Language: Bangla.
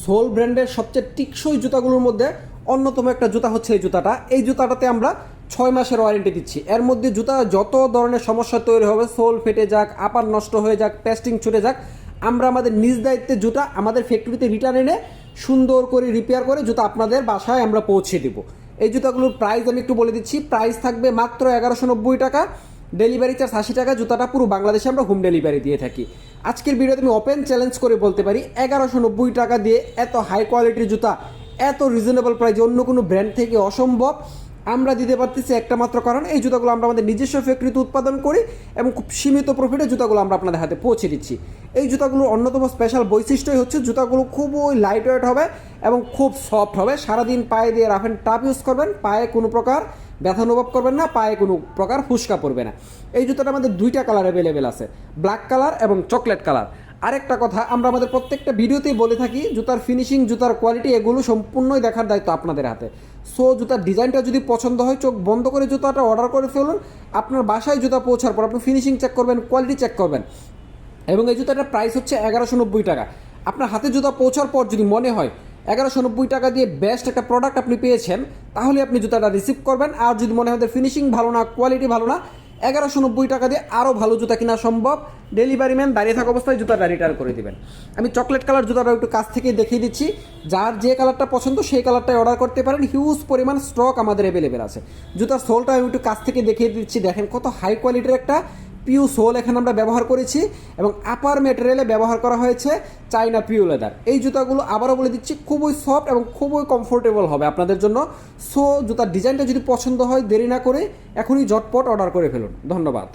সোল ব্র্যান্ডের সবচেয়ে টিকসই জুতাগুলোর মধ্যে অন্যতম একটা জুতা হচ্ছে এই জুতাটা। এই জুতাটাতে আমরা 6 মাসের ওয়ারেন্টি দিচ্ছি। এর মধ্যে জুতা যত ধরনের সমস্যা তৈরি হবে, সোল ফেটে যাক, আপার নষ্ট হয়ে যাক, পেস্টিং ছুটে যাক, আমরা আমাদের নিজ দায়িত্বে জুতা আমাদের ফ্যাক্টরিতে রিটার্ন এনে সুন্দর করে রিপেয়ার করে জুতা আপনাদের বাসায় আমরা পৌঁছে দেবো। এই জুতাগুলোর প্রাইস আমি একটু বলে দিচ্ছি। প্রাইস থাকবে মাত্র 1190 টাকা, ডেলিভারি চার্জ 80 টাকা। জুতাটা পুরো বাংলাদেশে আমরা হোম ডেলিভারি দিয়ে থাকি। আজকের ভিডিওতে আমি ওপেন চ্যালেঞ্জ করে বলতে পারি 1190 টাকা দিয়ে এত হাই কোয়ালিটির জুতা এত রিজনেবল প্রাইসে অন্য কোনো ব্র্যান্ড থেকে অসম্ভব আমরা দিতে পারতেছি একটা মাত্র কারণ এই জুতাগুলো আমরা আমাদের নিজস্ব ফ্যাক্টরিতে উৎপাদন করি এবং খুব সীমিত প্রফিটে জুতাগুলো আমরা আপনাদের হাতে পৌঁছে দিচ্ছি। এই জুতাগুলোর অন্যতম স্পেশাল বৈশিষ্ট্যই হচ্ছে জুতাগুলো খুবই লাইট ওয়েট হবে এবং খুব সফট হবে। সারাদিন পায়ে দিয়ে রাফ অ্যান্ড টাফ ইউজ করবেন, পায়ে কোনো প্রকার ব্যথা অনুভব করবেন না, পায়ে কোনো প্রকার ফুসকা পড়বে না। এই জুতাটা আমাদের দুইটা কালার অ্যাভেলেবেল আছে, ব্ল্যাক কালার এবং চকলেট কালার। আরেকটা কথা, আমরা আমাদের প্রত্যেকটা ভিডিওতেই বলে থাকি জুতার ফিনিশিং, জুতার কোয়ালিটি এগুলো সম্পূর্ণই দেখার দায়িত্ব আপনাদের হাতে। সো জুতার ডিজাইনটা যদি পছন্দ হয় চোখ বন্ধ করে জুতাটা অর্ডার করে ফেলুন। আপনার বাসায় জুতা পৌঁছার পর আপনি ফিনিশিং চেক করবেন, কোয়ালিটি চেক করবেন। এবং এই জুতাটার প্রাইস হচ্ছে 1190 টাকা। আপনার হাতে জুতা পৌঁছার পর যদি মনে হয় 1190 টাকা দিয়ে বেস্ট একটা প্রোডাক্ট আপনি পেয়েছেন, তাহলে আপনি জুতাটা রিসিভ করবেন। আর যদি মনে হয় ফিনিশিং ভালো না, কোয়ালিটি ভালো না, 1190 টাকা দিয়ে আরও ভালো জুতা কেনা সম্ভব। ডেলিভারি ম্যান দাঁড়িয়ে থাকা অবস্থায় জুতাটা রিটার্ন করে দেবেন। আমি চকলেট কালার জুতাটা একটু কাছ থেকে দেখিয়ে দিচ্ছি। যার যে কালারটা পছন্দ সেই কালারটাই অর্ডার করতে পারেন। হিউজ পরিমাণ স্টক আমাদের অ্যাভেলেবেল আছে। জুতার সোলটা আমি একটু কাছ থেকে দেখিয়ে দিচ্ছি। দেখেন কত হাই কোয়ালিটির একটা পিউ সোল এখানে আমরা ব্যবহার করেছি এবং আপার ম্যাটেরিয়ালে ব্যবহার করা হয়েছে চাইনা পিউ লেদার। এই জুতাগুলো আবারও বলে দিচ্ছি খুবই সফট এবং খুবই কমফোর্টেবল হবে আপনাদের জন্য। সো জুতার ডিজাইনটা যদি পছন্দ হয় দেরি না করে এখনই ঝটপট অর্ডার করে ফেলুন। ধন্যবাদ।